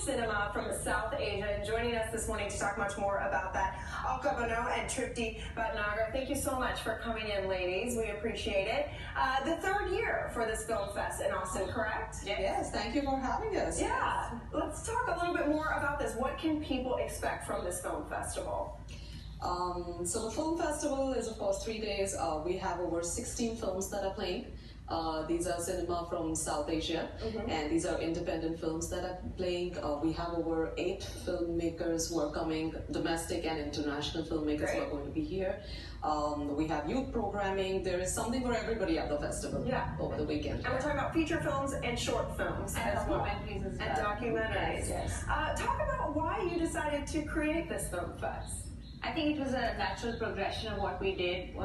cinema from South Asia. And joining us this morning to talk much more about that, Alka Bano and Tripti Bhatnagar. Thank you so much for coming in, ladies. We appreciate it. The third year for this film fest in Austin, correct? Yes, thank you for having us. Yeah. Let's talk a little bit more about this. What can people expect from this film festival? So the film festival is, of course, 3 days. We have over 16 films that are playing. These are cinema from South Asia, and these are independent films that are playing. We have over 8 filmmakers who are coming, domestic and international filmmakers who are going to be here. We have youth programming. There is something for everybody at the festival over the weekend. And we're talking about feature films and short films and as well. Documentaries as well. And documentaries. Yes. Talk about why you decided to create this film fest. I think it was a natural progression of what we did.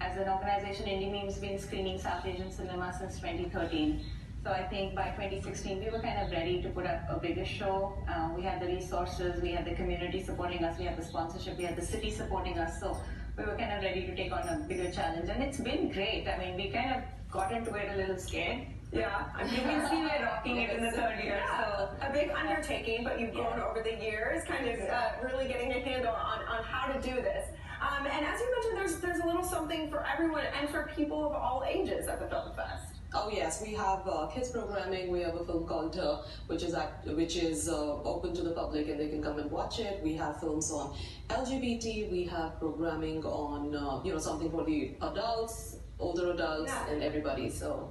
As an organization, Indie Meme's been screening South Asian cinema since 2013. So I think by 2016, we were kind of ready to put up a bigger show. We had the resources, we had the community supporting us, we had the sponsorship, we had the city supporting us. So we were kind of ready to take on a bigger challenge. And it's been great. I mean, we kind of got into it a little scared. Yeah, you can see we're rocking it in the third year. So a big undertaking, but you've grown over the years, kind of really getting a handle on how to do this. And as you mentioned, there's a little something for everyone and for people of all ages at the Film Fest. Oh yes, we have kids programming. We have a film called which is open to the public and they can come and watch it. We have films on LGBT. We have programming on something for the adults, older adults, and everybody. So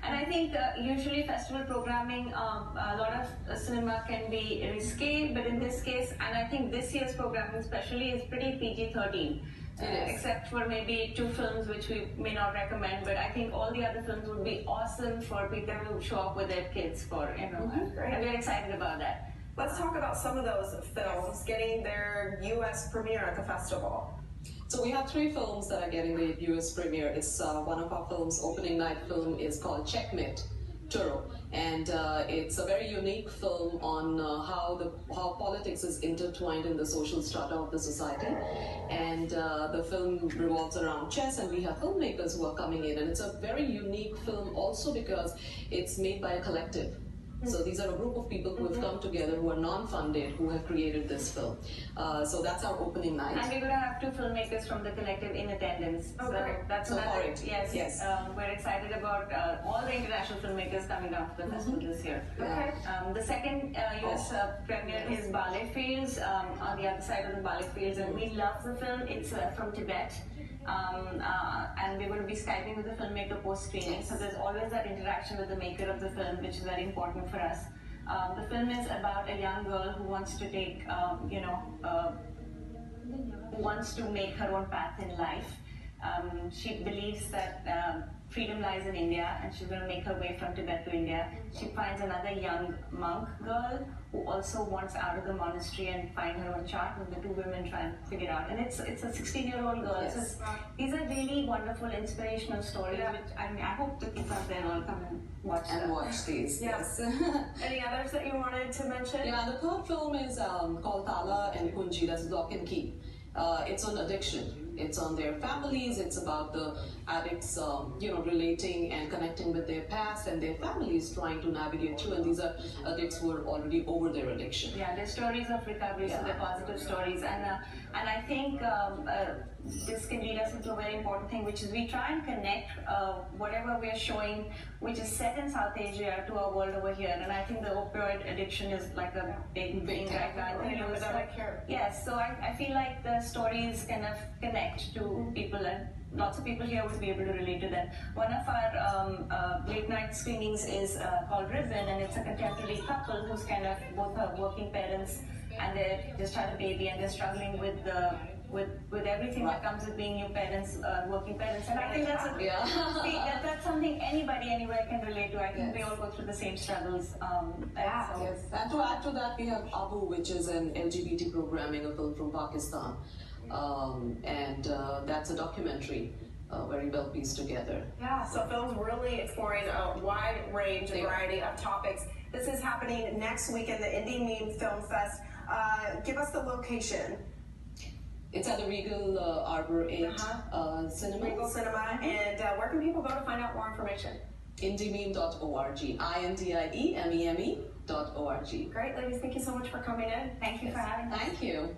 and I think usually festival programming, a lot of cinema can be risque, but in this case, and I think this year's programming especially is pretty PG-13. Except for maybe 2 films which we may not recommend, but I think all the other films would be awesome for people to show up with their kids for, and we're excited about that. Let's talk about some of those films getting their U.S. premiere at the festival. So we have 3 films that are getting the U.S. premiere. It's one of our films, opening night film is called Checkmate, Turo. And it's a very unique film on how politics is intertwined in the social strata of the society. And the film revolves around chess, and we have filmmakers who are coming in. And it's a very unique film also because it's made by a collective. So these are a group of people who have come together, who are non-funded, who have created this film. So that's our opening night. And we're going to have 2 filmmakers from the collective in attendance. So that's another. Yes. We're excited about all the international filmmakers coming out to the festival this year. The second US premiere is Ballet Fields, on the other side of the Ballet Fields, and we love the film. It's from Tibet. And we're going to be Skyping with the filmmaker post-screening, so there's always that interaction with the maker of the film, which is very important for us. The film is about a young girl who wants to take, who wants to make her own path in life. She believes that freedom lies in India, and she's going to make her way from Tibet to India. She finds another young monk girl who also wants out of the monastery and find her own chart, and the 2 women try and figure it out. And it's a 16-year-old girl. So these are really wonderful, inspirational stories, which I hope the people out there will come and watch these. Yes. Any others that you wanted to mention? Yeah, the third film is called Tala and Kunji, that's Lock and Key. It's on addiction. It's on their families. It's about the addicts, relating and connecting with their past, and their families trying to navigate through. And these are addicts who are already over their addiction. Yeah, they're stories of recovery, so they're positive stories. And I think this can lead us into a very important thing, which is we try and connect whatever we're showing, which is set in South Asia, to our world over here. And I think the opioid addiction is like a big thing right now. Yes, so I feel like the stories kind of connect to people, and lots of people here would be able to relate to them. One of our late night screenings is called Ribbon, and it's a contemporary couple who's kind of both are working parents, and they just had a baby, and they're struggling with everything that comes with being new parents, working parents. And I think that's that's something anybody anywhere can relate to. I think we all go through the same struggles. And to add to that, we have Abu, which is an LGBT programming, a film from Pakistan. And that's a documentary, very well pieced together. Yeah, so films really exploring a wide range and variety of topics. This is happening next week at the Indie Meme Film Fest. Give us the location. It's at the Regal Arbor 8 Cinema. Regal Cinema. And where can people go to find out more information? indiememe.org. INDIEMEME filmfestival.org. Great, ladies. Thank you so much for coming in. Thank you for having us. Thank you.